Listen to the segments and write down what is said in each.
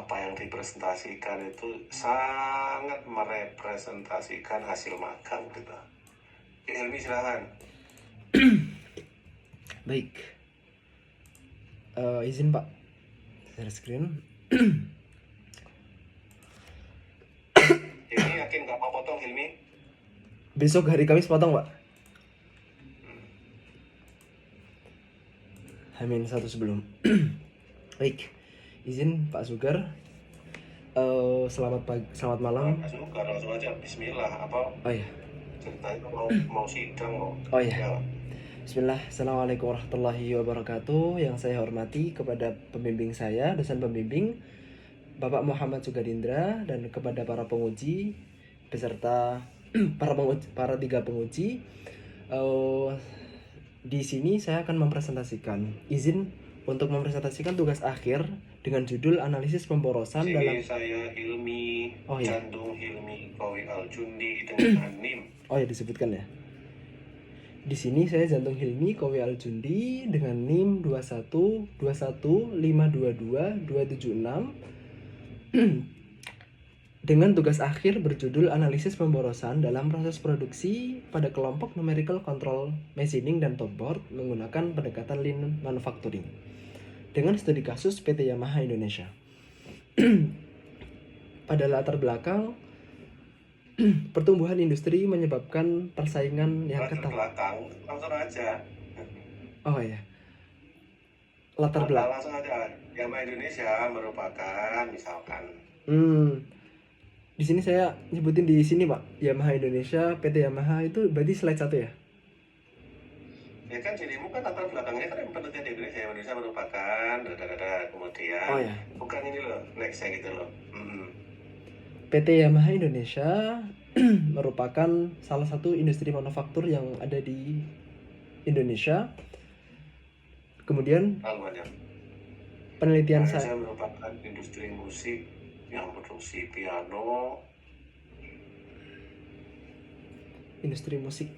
apa yang dipresentasikan itu sangat merepresentasikan hasil magang kita. Hilmi silahkan. Baik. Izin Pak, share screen. Hilmi yakin nggak mau potong Hilmi? Besok hari Kamis potong Pak. Hamin satu sebelum. Baik, izin Pak Sugar. Selamat malam. Pak Sugar langsung aja Bismillah apa? Oh iya. Ceritanya mau sidang mau. Oh iya. Ya. Bismillah. Assalamualaikum warahmatullahi wabarakatuh. Yang saya hormati kepada pembimbing saya, dosen pembimbing Bapak Muhammad Sugadindra, dan kepada para penguji beserta para tiga penguji. Di sini saya akan mempresentasikan, izin untuk mempresentasikan tugas akhir dengan judul analisis pemborosan dalam. Saya Hilmi, Oh iya. Jantung Hilmi Kowi Aljundi dengan NIM. Oh ya, disebutkan ya. Di sini saya Jantung Hilmi Kowi Aljundi dengan NIM 2121522276276 dengan tugas akhir berjudul analisis pemborosan dalam proses produksi pada kelompok numerical control machining dan top board menggunakan pendekatan lean manufacturing dengan studi kasus PT Yamaha Indonesia. Pada latar belakang pertumbuhan industri menyebabkan persaingan yang ketat. Belakang langsung aja. Oh ya. Latar belakang. Langsung aja. Yamaha Indonesia merupakan misalkan. Di sini saya nyebutin di sini Pak, Yamaha Indonesia, PT Yamaha itu berarti slide 1 ya? Ya kan dirimu kan latar belakangnya kan penelitian di Indonesia merupakan kemudian. Oh ya. Bukan ini loh, next gitu loh. PT Yamaha Indonesia merupakan salah satu industri manufaktur yang ada di Indonesia. Kemudian penelitian saya merupakan industri musik yang produksi piano. Industri musik.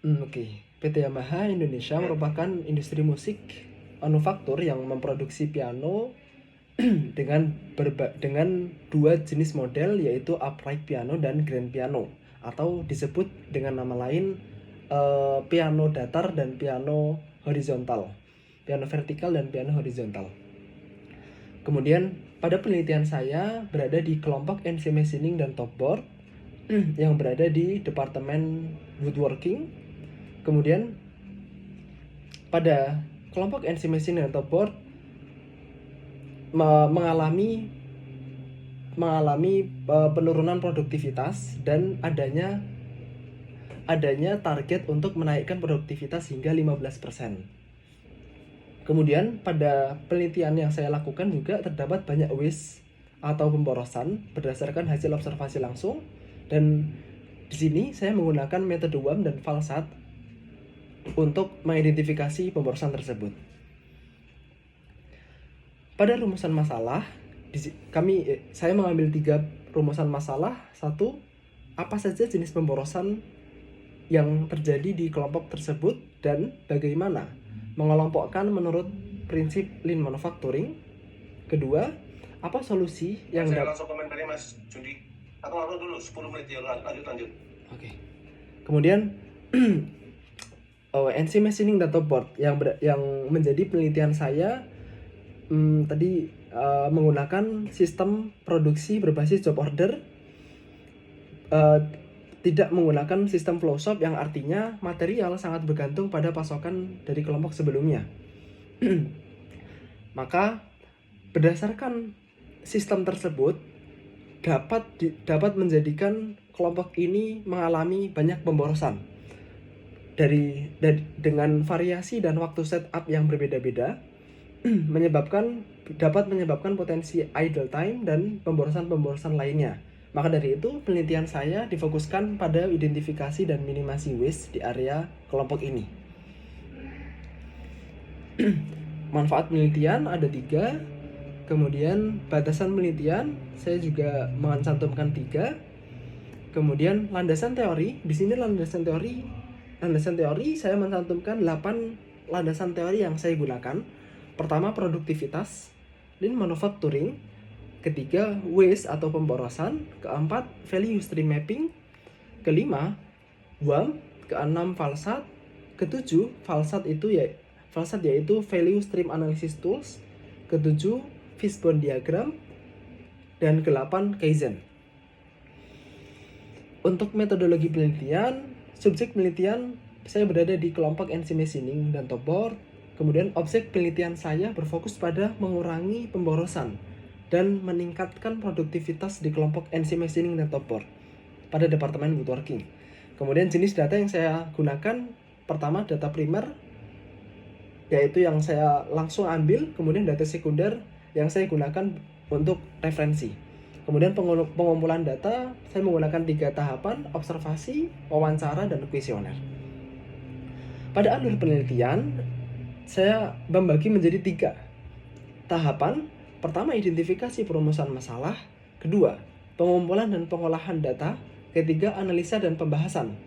Oke. PT Yamaha Indonesia merupakan industri musik manufaktur yang memproduksi piano dengan dua jenis model, yaitu upright piano dan grand piano, atau disebut dengan nama lain piano datar dan piano horizontal, piano vertikal dan piano horizontal. Kemudian pada penelitian saya berada di kelompok NC Machining dan Top Board yang berada di Departemen Woodworking. Kemudian pada kelompok NC Machining dan Top Board mengalami penurunan produktivitas dan adanya target untuk menaikkan produktivitas hingga 15%. Kemudian pada penelitian yang saya lakukan juga terdapat banyak waste atau pemborosan berdasarkan hasil observasi langsung, dan di sini saya menggunakan metode WAM dan Falsat untuk mengidentifikasi pemborosan tersebut. Pada rumusan masalah, saya mengambil 3 rumusan masalah. 1, apa saja jenis pemborosan yang terjadi di kelompok tersebut dan bagaimana mengelompokkan menurut prinsip lean manufacturing. 2, apa solusi yang saya langsung komentarnya Mas Jundi. Aku langsung dulu 10 menit ya, lanjut. Oke. Kemudian NC Machining dan Top Board yang menjadi penelitian saya tadi menggunakan sistem produksi berbasis job order, tidak menggunakan sistem flow shop, yang artinya material sangat bergantung pada pasokan dari kelompok sebelumnya. Maka berdasarkan sistem tersebut dapat menjadikan kelompok ini mengalami banyak pemborosan dengan variasi dan waktu setup yang berbeda-beda, dapat menyebabkan potensi idle time dan pemborosan lainnya. Maka dari itu penelitian saya difokuskan pada identifikasi dan minimasi waste di area kelompok ini. Manfaat penelitian ada 3. Kemudian batasan penelitian saya juga mencantumkan 3. Kemudian landasan teori, di sini landasan teori saya mencantumkan 8 landasan teori yang saya gunakan. Pertama, produktivitas. lean manufacturing, ketiga waste atau pemborosan, keempat value stream mapping, kelima WAM, keenam falsat, ketujuh falsat yaitu value stream analysis tools, ketujuh fishbone diagram, dan ke-8 Kaizen. Untuk metodologi penelitian, subjek penelitian saya berada di kelompok NC Machining dan Top Board. Kemudian objek penelitian saya berfokus pada mengurangi pemborosan dan meningkatkan produktivitas di kelompok NC Machining dan Top Board pada Departemen Woodworking. Kemudian jenis data yang saya gunakan, pertama data primer, yaitu yang saya langsung ambil, kemudian data sekunder yang saya gunakan untuk referensi. Kemudian pengumpulan data, saya menggunakan 3 tahapan, observasi, wawancara, dan kuesioner. Pada alur penelitian, saya membagi menjadi 3 tahapan. Pertama, identifikasi perumusan masalah. Kedua, pengumpulan dan pengolahan data. Ketiga, analisa dan pembahasan.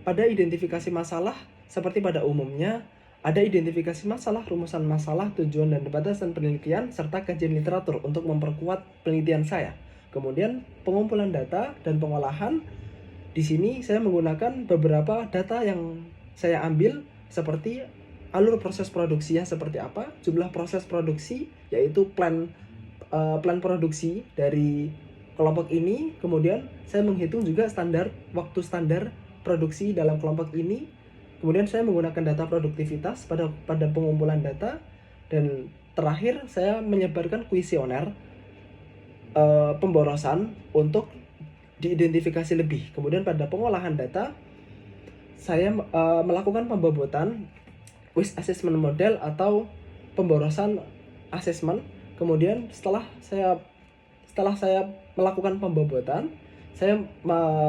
Pada identifikasi masalah, seperti pada umumnya, ada identifikasi masalah, rumusan masalah, tujuan dan batasan penelitian, serta kajian literatur untuk memperkuat penelitian saya. Kemudian pengumpulan data dan pengolahan. Di sini saya menggunakan beberapa data yang saya ambil, seperti alur proses produksinya seperti apa, jumlah proses produksi, yaitu plan produksi dari kelompok ini. Kemudian saya menghitung juga waktu standar produksi dalam kelompok ini. Kemudian saya menggunakan data produktivitas pada pengumpulan data, dan terakhir saya menyebarkan kuesioner pemborosan untuk diidentifikasi lebih. Kemudian pada pengolahan data, saya melakukan pembobotan waste assessment model atau pemborosan assessment. Kemudian setelah saya melakukan pembobotan, saya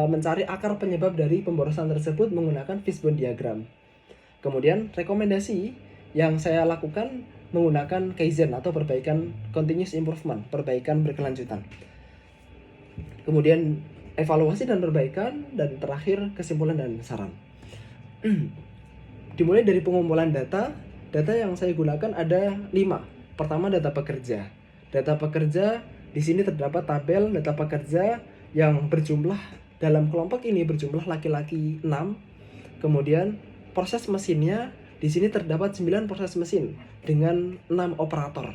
mencari akar penyebab dari pemborosan tersebut menggunakan fishbone diagram. Kemudian rekomendasi yang saya lakukan menggunakan Kaizen atau perbaikan continuous improvement, perbaikan berkelanjutan. Kemudian evaluasi dan perbaikan, dan terakhir kesimpulan dan saran. Dimulai dari pengumpulan data yang saya gunakan ada 5. Pertama, data pekerja. Data pekerja, di sini terdapat tabel data pekerja yang berjumlah, dalam kelompok ini berjumlah laki-laki 6. Kemudian proses mesinnya, di sini terdapat 9 proses mesin dengan 6 operator.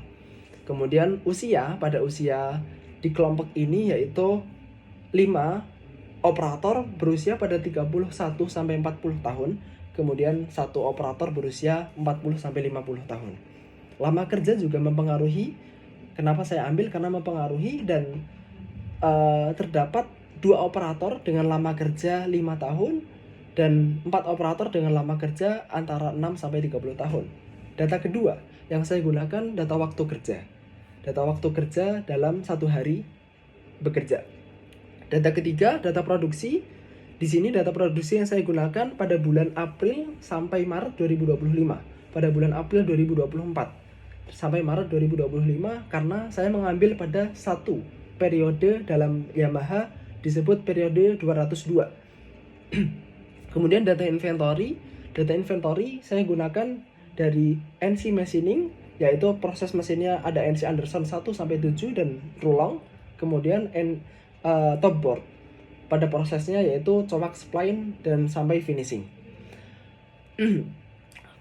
Kemudian pada usia di kelompok ini yaitu 5 operator berusia pada 31 sampai 40 tahun, kemudian 1 operator berusia 40 sampai 50 tahun. Lama kerja juga mempengaruhi. Kenapa saya ambil? Karena mempengaruhi, dan terdapat 2 operator dengan lama kerja 5 tahun dan 4 operator dengan lama kerja antara 6 sampai 30 tahun. Data kedua yang saya gunakan data waktu kerja. Data waktu kerja dalam 1 hari bekerja. Data ketiga, data produksi. Di sini data produksi yang saya gunakan pada bulan April sampai Maret 2025. Pada bulan April 2024 sampai Maret 2025, karena saya mengambil pada 1 periode dalam Yamaha disebut periode 202. Kemudian data inventory saya gunakan dari NC Machining, yaitu proses mesinnya ada NC Anderson 1 sampai 7 dan Rulong. Kemudian Top Board pada prosesnya yaitu coax spline dan sampai finishing.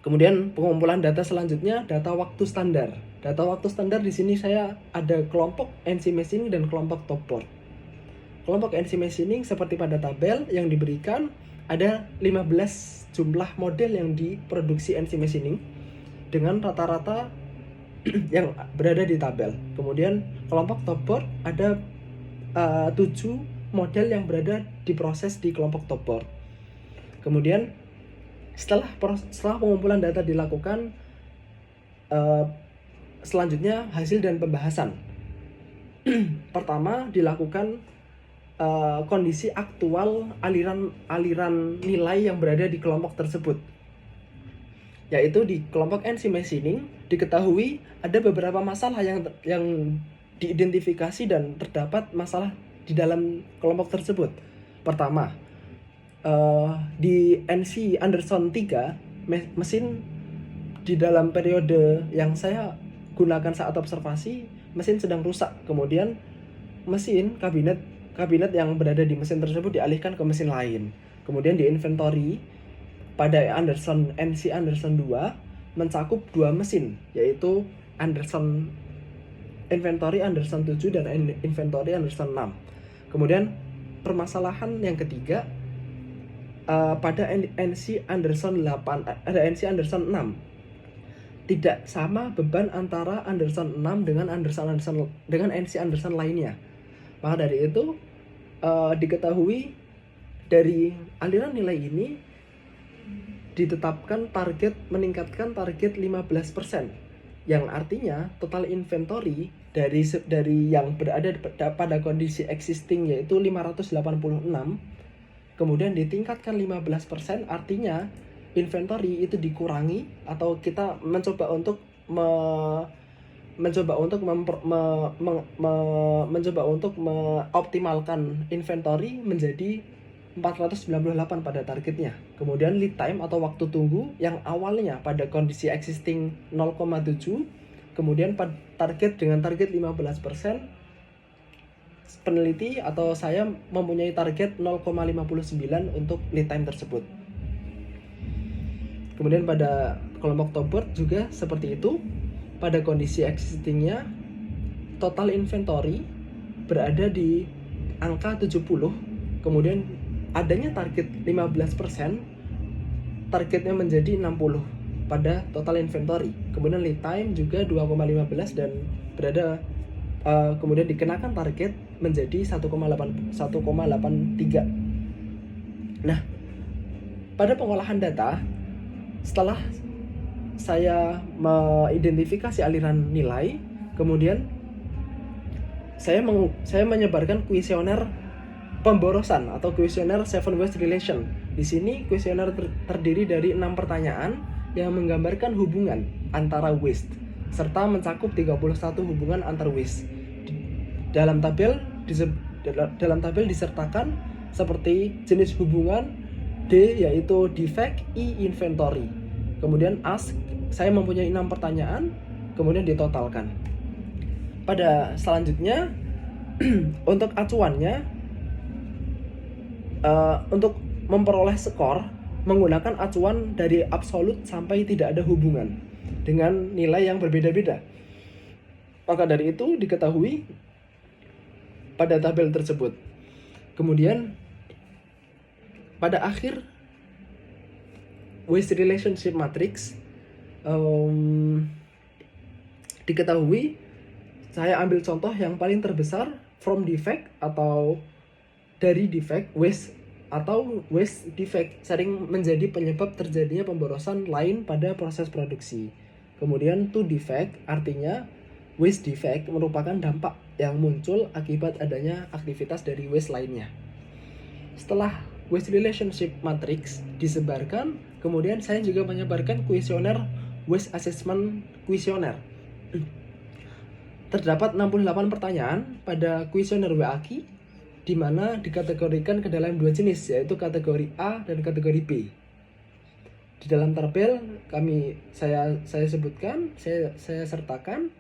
Kemudian pengumpulan data selanjutnya, data waktu standar. Data waktu standar di sini saya ada kelompok NC Machining dan kelompok Top Board. Kelompok NC Machining seperti pada tabel yang diberikan, ada 15 jumlah model yang diproduksi NC Machining dengan rata-rata yang berada di tabel. Kemudian kelompok Top Board ada 7 model yang berada diproses di kelompok Top Board. Kemudian setelah pengumpulan data dilakukan, selanjutnya hasil dan pembahasan. Pertama, dilakukan kondisi aktual aliran nilai yang berada di kelompok tersebut, yaitu di kelompok NC Machining diketahui ada beberapa masalah yang diidentifikasi dan terdapat masalah di dalam kelompok tersebut. Pertama, di NC Anderson 3 mesin di dalam periode yang saya gunakan saat observasi, mesin sedang rusak. Kemudian kabinet yang berada di mesin tersebut dialihkan ke mesin lain. Kemudian di inventory pada NC Anderson 2 mencakup 2 mesin, yaitu inventory Anderson 7 dan inventory Anderson 6. Kemudian permasalahan yang ketiga, pada NC Anderson 8 ada NC Anderson 6 tidak sama beban antara Anderson 6 dengan NC Anderson lainnya. Maka dari itu diketahui dari aliran nilai ini ditetapkan meningkatkan target 15%, yang artinya total inventory dari yang berada pada kondisi existing yaitu 586, kemudian ditingkatkan 15%, artinya inventory itu dikurangi, atau kita mencoba untuk mengoptimalkan inventory menjadi 498 pada targetnya. Kemudian lead time atau waktu tunggu yang awalnya pada kondisi existing 0,7, kemudian target 15%, peneliti atau saya mempunyai target 0,59 untuk lead time tersebut. Kemudian pada kelompok top board juga seperti itu. Pada kondisi existingnya total inventory berada di angka 70, kemudian adanya target 15%, targetnya menjadi 60 pada total inventory. Kemudian lead time juga 2,15 dan berada kemudian dikenakan target menjadi 1,83. Nah, pada pengolahan data, setelah saya mengidentifikasi aliran nilai, kemudian saya menyebarkan kuesioner pemborosan atau kuesioner 7 waste relation. Di sini kuesioner terdiri dari 6 pertanyaan yang menggambarkan hubungan antara waste serta mencakup 31 hubungan antar waste. Dalam tabel disertakan seperti jenis hubungan, D yaitu defect, E inventory. Kemudian ask, saya mempunyai 6 pertanyaan, kemudian ditotalkan. Pada selanjutnya untuk acuannya, untuk memperoleh skor menggunakan acuan dari absolut sampai tidak ada hubungan dengan nilai yang berbeda-beda. Maka dari itu diketahui pada tabel tersebut. Kemudian pada akhir waste relationship matrix diketahui, saya ambil contoh yang paling terbesar from defect atau dari defect waste atau waste defect sering menjadi penyebab terjadinya pemborosan lain pada proses produksi. Kemudian to defect artinya waste defect merupakan dampak yang muncul akibat adanya aktivitas dari waste lainnya. Setelah waste relationship matrix disebarkan, kemudian saya juga menyebarkan kuesioner waste assessment kuesioner. Terdapat 68 pertanyaan pada kuesioner WAKI, di mana dikategorikan ke dalam 2 jenis, yaitu kategori A dan kategori B. Di dalam tabel saya sebutkan, saya sertakan.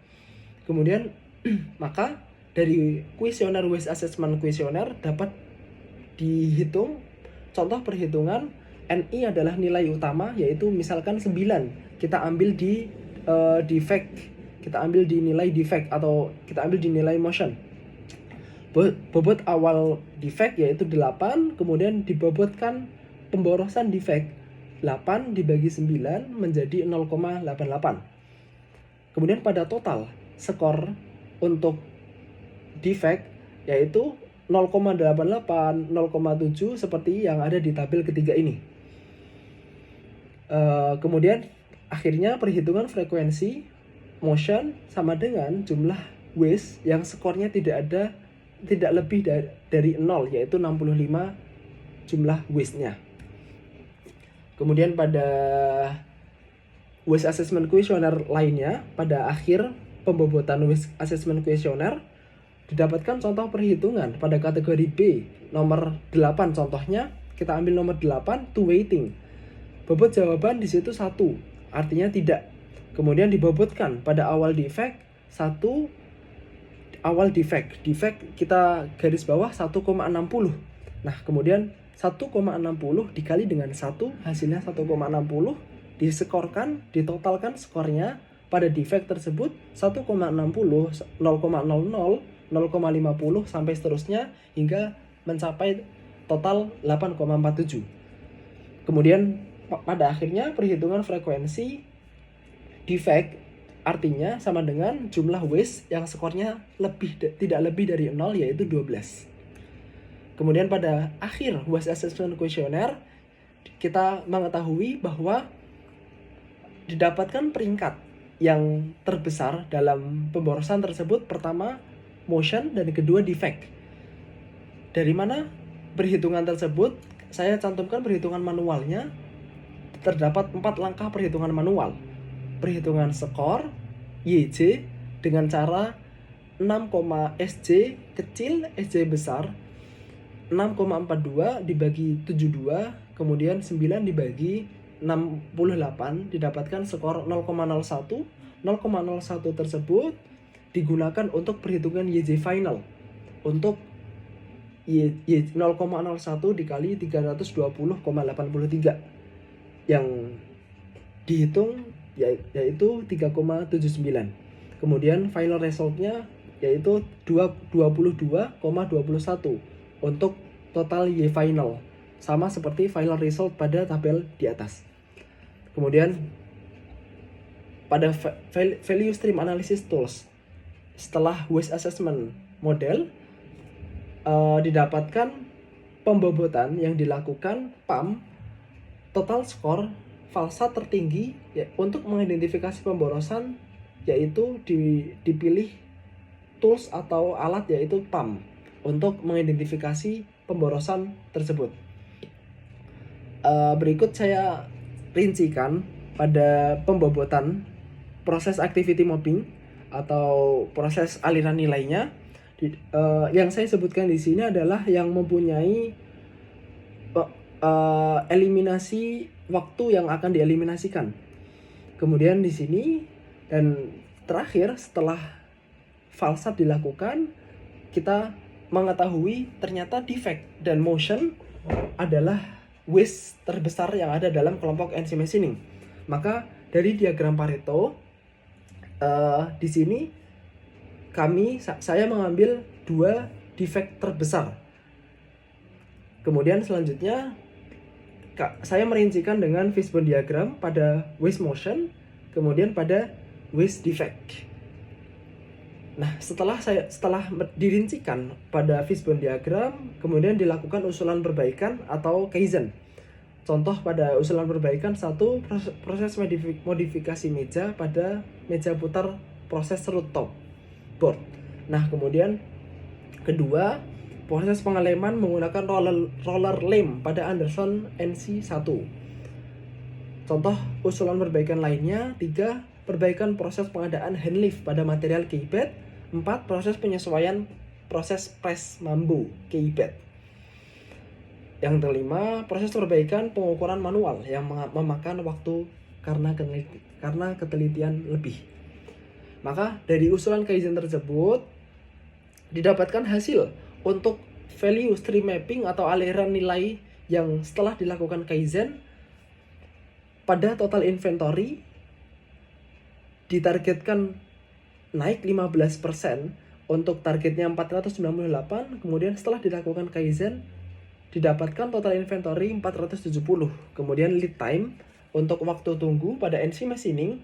Kemudian maka dari kuesioner waste assessment kuesioner dapat dihitung contoh perhitungan. NI adalah nilai utama, yaitu misalkan 9, kita ambil di defect, kita ambil di nilai defect atau kita ambil di nilai motion. Bobot awal defect yaitu 8, kemudian dibobotkan pemborosan defect 8 dibagi 9 menjadi 0,88. Kemudian pada total skor untuk defect yaitu 0,88, 0,7 seperti yang ada di tabel ketiga ini. Kemudian akhirnya perhitungan frekuensi motion sama dengan jumlah waste yang skornya tidak lebih dari 0, yaitu 65 jumlah waste-nya. Kemudian pada waste assessment questionnaire lainnya, pada akhir pembobotan waste assessment questionnaire didapatkan contoh perhitungan pada kategori B nomor 8. Contohnya kita ambil nomor 8 to weighting. Bobot jawaban di situ 1, artinya tidak. Kemudian dibobotkan pada awal defect defect kita garis bawah 1,60. Nah, kemudian 1,60 dikali dengan 1 hasilnya 1,60, disekorkan, ditotalkan skornya pada defect tersebut 1,60, 0,00, 0,50 sampai seterusnya hingga mencapai total 8,47. Kemudian pada akhirnya perhitungan frekuensi defect artinya sama dengan jumlah waste yang skornya tidak lebih dari 0, yaitu 12. Kemudian pada akhir waste assessment questionnaire kita mengetahui bahwa didapatkan peringkat yang terbesar dalam pemborosan tersebut, pertama motion dan kedua defect. Dari mana perhitungan tersebut? Saya cantumkan perhitungan manualnya. Terdapat 4 langkah perhitungan manual. Perhitungan skor YJ dengan cara 6,SJ kecil, SJ besar, 6,42 dibagi 72, kemudian 9 dibagi 68, didapatkan skor 0,01. 0,01 tersebut digunakan untuk perhitungan YJ final. Untuk 0,01 dikali 320,83 yang dihitung yaitu 3,79. Kemudian final resultnya yaitu 22,21 untuk total Y final, sama seperti final result pada tabel di atas. Kemudian pada value stream analysis tools, setelah waste assessment model didapatkan pembobotan yang dilakukan PAM, total skor falsat tertinggi untuk mengidentifikasi pemborosan yaitu dipilih tools atau alat yaitu PAM untuk mengidentifikasi pemborosan tersebut. Berikut saya rincikan pada pembobotan proses activity mapping atau proses aliran nilainya. Yang saya sebutkan di sini adalah yang mempunyai eliminasi waktu yang akan dieliminasikan. Kemudian di sini dan terakhir setelah falsat dilakukan, kita mengetahui ternyata defect dan motion adalah waste terbesar yang ada dalam kelompok NC machining. Maka dari diagram Pareto di sini saya mengambil 2 defect terbesar. Kemudian selanjutnya saya merincikan dengan fishbone diagram pada waste motion, kemudian pada waste defect. Nah, setelah dirincikan pada fishbone diagram, kemudian dilakukan usulan perbaikan atau kaizen. Contoh pada usulan perbaikan 1, proses modifikasi meja pada meja putar proses serut top board. Nah, kemudian kedua, proses pengeleman menggunakan roller lem pada Anderson NC1. Contoh usulan perbaikan lainnya 3, perbaikan proses pengadaan hand lift pada material keybed. 4, proses penyesuaian proses press mambu keybed. Yang kelima, proses perbaikan pengukuran manual yang memakan waktu karena ketelitian lebih. Maka dari usulan kaizen tersebut didapatkan hasil untuk value stream mapping atau aliran nilai yang setelah dilakukan kaizen pada total inventory ditargetkan naik 15% untuk targetnya 498, kemudian setelah dilakukan kaizen didapatkan total inventory 470. Kemudian lead time untuk waktu tunggu pada NC machining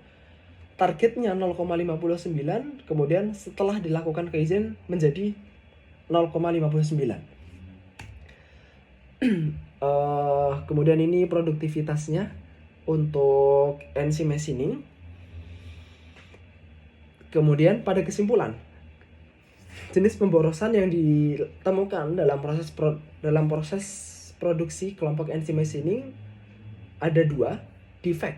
targetnya 0,59, kemudian setelah dilakukan kaizen menjadi 0,59. Kemudian ini produktivitasnya untuk NC machining. Kemudian pada kesimpulan, jenis pemborosan yang ditemukan dalam proses produksi kelompok NC machining ada 2, defect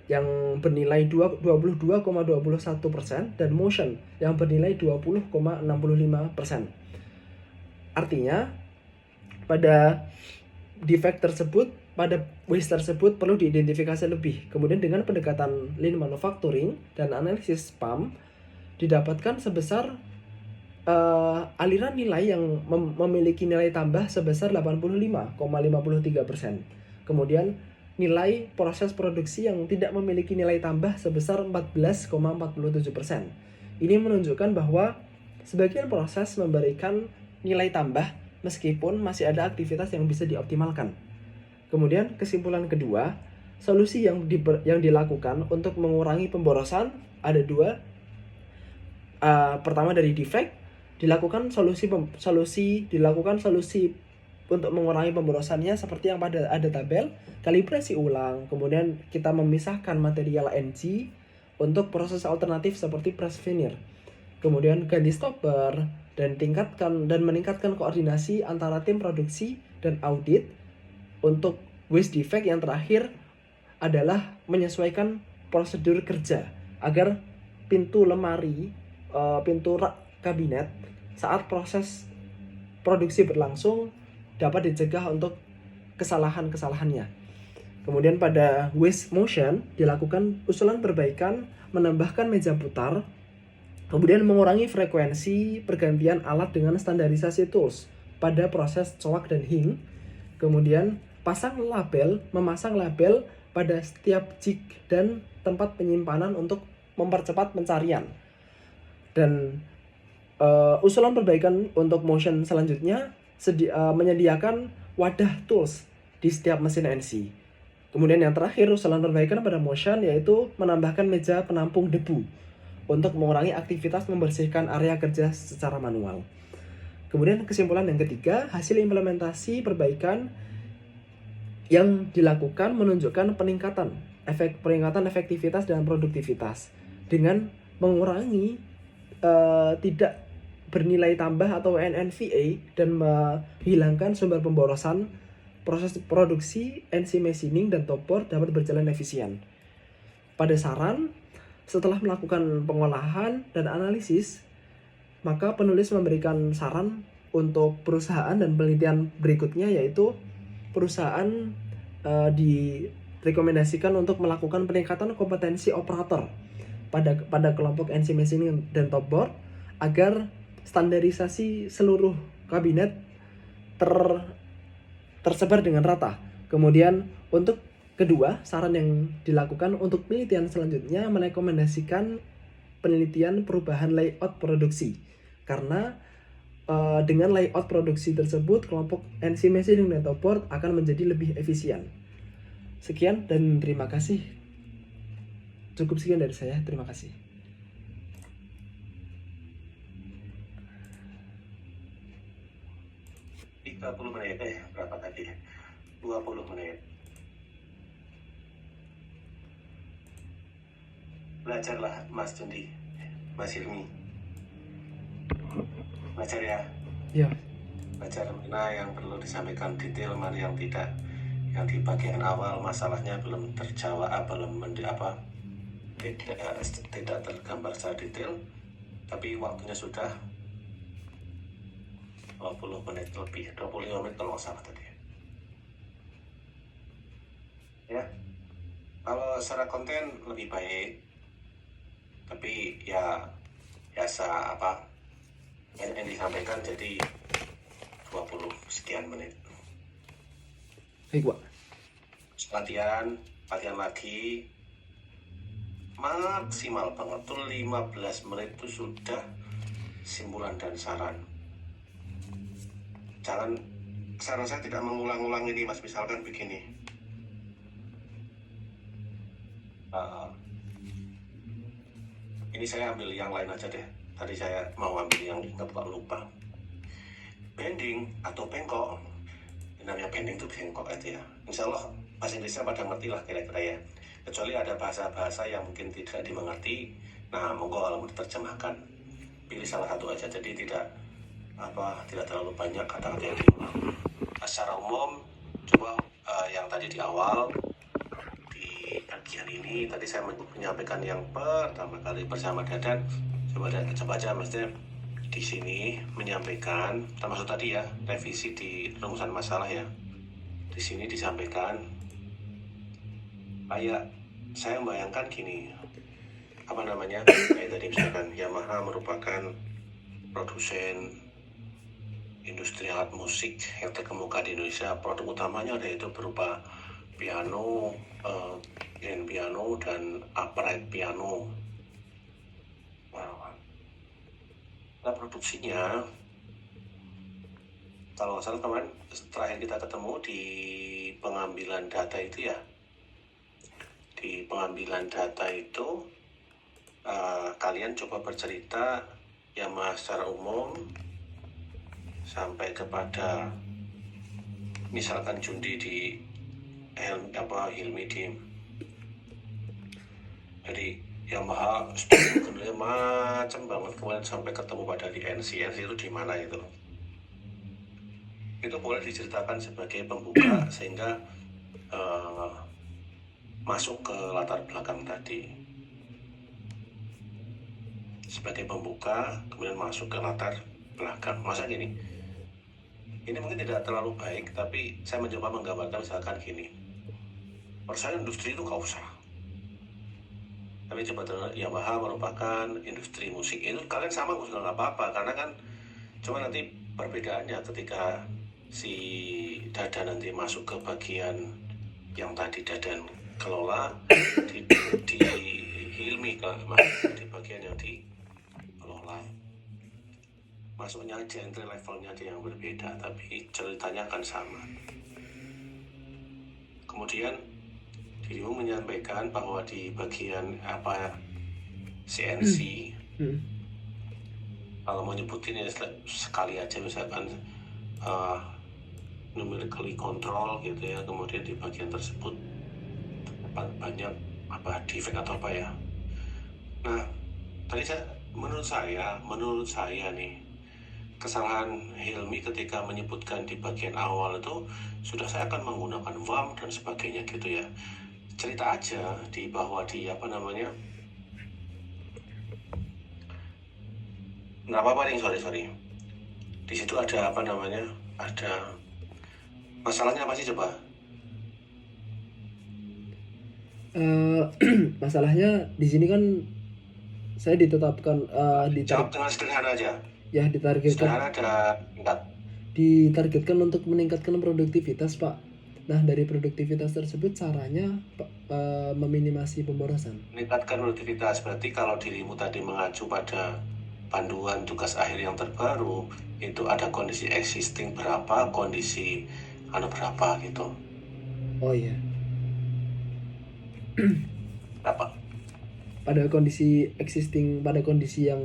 yang bernilai 22,21% dan motion yang bernilai 20,65%. Artinya pada defect tersebut pada waste tersebut perlu diidentifikasi lebih. Kemudian dengan pendekatan lean manufacturing dan analisis PAM didapatkan sebesar aliran nilai yang memiliki nilai tambah sebesar 85,53%. Kemudian nilai proses produksi yang tidak memiliki nilai tambah sebesar 14,47%. Ini menunjukkan bahwa sebagian proses memberikan nilai tambah meskipun masih ada aktivitas yang bisa dioptimalkan. Kemudian kesimpulan kedua, solusi yang dilakukan untuk mengurangi pemborosan ada dua. Pertama dari defect, dilakukan solusi untuk mengurangi pemborosannya seperti yang ada tabel, kalibrasi ulang, kemudian kita memisahkan material NG untuk proses alternatif seperti press veneer. Kemudian ganti stopper dan meningkatkan koordinasi antara tim produksi dan audit. Untuk waste defect yang terakhir adalah menyesuaikan prosedur kerja agar pintu lemari, pintu rak kabinet saat proses produksi berlangsung dapat dicegah untuk kesalahan-kesalahannya. Kemudian pada waste motion dilakukan usulan perbaikan, menambahkan meja putar, kemudian mengurangi frekuensi pergantian alat dengan standarisasi tools pada proses coak dan hing. Kemudian memasang label pada setiap jig dan tempat penyimpanan untuk mempercepat pencarian. Dan usulan perbaikan untuk motion selanjutnya menyediakan wadah tools di setiap mesin NC. Kemudian yang terakhir usulan perbaikan pada motion yaitu menambahkan meja penampung debu untuk mengurangi aktivitas membersihkan area kerja secara manual. Kemudian kesimpulan yang ketiga, hasil implementasi perbaikan yang dilakukan menunjukkan peningkatan efektivitas dan produktivitas dengan mengurangi tidak bernilai tambah atau NNVA dan menghilangkan sumber pemborosan. Proses produksi, NC machining, dan top board dapat berjalan efisien. Pada saran, setelah melakukan pengolahan dan analisis, maka penulis memberikan saran untuk perusahaan dan penelitian berikutnya, yaitu perusahaan direkomendasikan untuk melakukan peningkatan kompetensi operator pada kelompok NC machining dan top board agar standarisasi seluruh kabinet tersebar dengan rata. Kemudian untuk kedua, saran yang dilakukan untuk penelitian selanjutnya merekomendasikan penelitian perubahan layout produksi. Karena dengan layout produksi tersebut, kelompok NC machining dan top board akan menjadi lebih efisien. Sekian dan terima kasih. Cukup sekian dari saya. Terima kasih. menit berapa tadi? 20 menit. Belajarlah Mas Jundi, Mas Hilmi. Belajar ya. Ya. Belajar mana yang perlu disampaikan detail, mana yang tidak. Yang di bagian awal masalahnya belum terjawab, tidak tergambar secara detail, tapi waktunya sudah 20 menit lebih, 25 menit kalau nggak salah tadi. Ya, kalau secara konten lebih baik, tapi ya biasa yang disampaikan jadi 20 sekian menit. Baik, Pak. Latihan lagi maksimal banget tuh 15 menit itu sudah simpulan dan saran. Saran saya tidak mengulang-ulang ini, Mas. Misalkan begini, ini saya ambil yang lain aja deh. Tadi saya mau ambil yang ingat kok lupa. Bending atau bengkok, namanya bending itu bengkok aja ya. Insya Allah bahasa Inggrisnya pada ngerti lah kira-kira ya. Kecuali ada bahasa-bahasa yang mungkin tidak dimengerti, nah monggo kalau diterjemahkan. Pilih salah satu aja, jadi tidak terlalu banyak kata-kata yang diulang. Secara umum, coba yang tadi di awal di bagian ini tadi saya menyampaikan yang pertama kali bersama Dadan. Coba aja maksudnya di sini menyampaikan termasuk tadi ya revisi di rumusan masalah ya. di sini disampaikan kayak saya membayangkan gini, kayak tadi misalkan Yamaha merupakan produsen industri alat musik yang terkemuka di Indonesia. Produk utamanya yaitu berupa piano, grand piano dan upright piano. Nah, produksinya kalau nggak salah kemarin terakhir kita ketemu di pengambilan data itu ya, di pengambilan data itu kalian coba bercerita Yamaha secara umum sampai kepada misalkan Jundi di Hilmi di, jadi Yamaha sebenarnya macam banget, kemudian sampai ketemu pada di NC itu di mana itu boleh diceritakan sebagai pembuka sehingga masuk ke latar belakang tadi sebagai pembuka, kemudian masuk ke latar belakang. Masa gini, ini mungkin tidak terlalu baik, tapi saya mencoba menggambarkan misalkan gini, persaingan industri itu gak usah, tapi coba Yamaha merupakan industri musik, itu kalian sama juga nggak apa-apa, karena kan cuma nanti perbedaannya ketika si Dadan nanti masuk ke bagian yang tadi Dadan kelola, di Hilmi di bagian yang dikelola, masuknya aja entry levelnya aja yang berbeda, tapi ceritanya akan sama. Kemudian dirimu menyampaikan bahwa di bagian CNC, kalau mau nyebutin ya sekali aja misalkan numerically control gitu ya, kemudian di bagian tersebut banyak defect atau apa ya. Nah, tadi menurut saya nih, kesalahan Hilmi ketika menyebutkan di bagian awal itu sudah saya akan menggunakan VAM dan sebagainya gitu ya. Cerita aja bahwa di nggak apa-apa nih, sorry di situ ada ada masalahnya apa sih coba? Masalahnya di sini kan saya ditetapkan Jawab dengan sederhana aja ya, ditargetkan untuk meningkatkan produktivitas, Pak. Nah, dari produktivitas tersebut caranya meminimasi pemborosan. Meningkatkan produktivitas berarti kalau dirimu tadi mengacu pada panduan tugas akhir yang terbaru, itu ada kondisi existing berapa, kondisi berapa gitu. Oh iya. Apa? Pada kondisi existing, pada kondisi yang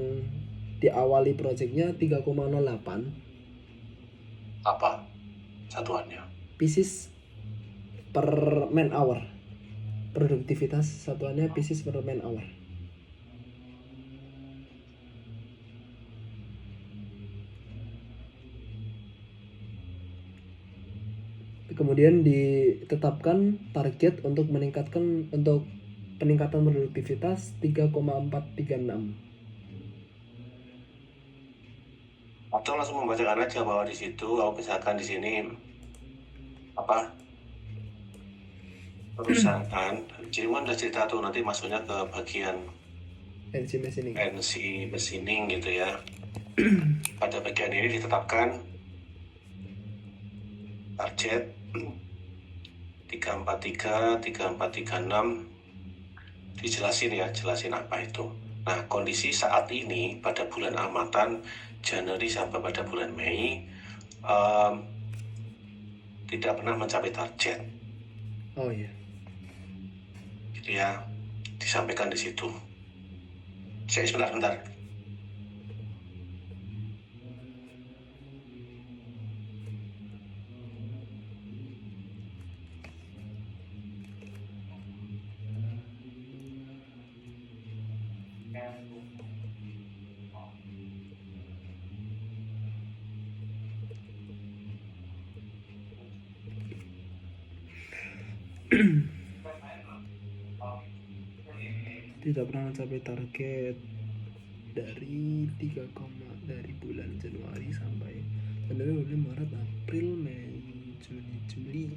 diawali proyeknya 3,08. Apa satuannya? Pieces per man hour. Produktivitas satuannya pieces per man hour. Kemudian ditetapkan target untuk peningkatan produktivitas 3,436. Atau langsung membacakan aja bahwa di situ, misalkan di sini perusahaan, jadi udah cerita tuh nanti masuknya ke bagian NC machining gitu ya. Pada bagian ini ditetapkan target 343, 3436, jelasin apa itu. Nah, kondisi saat ini pada bulan amatan Januari sampai pada bulan Mei tidak pernah mencapai target. Oh iya. Gitu ya, disampaikan di situ. Saya sebentar. Tidak pernah mencapai target dari dari bulan Januari sampai Maret, April, Mei, Juni, Juli.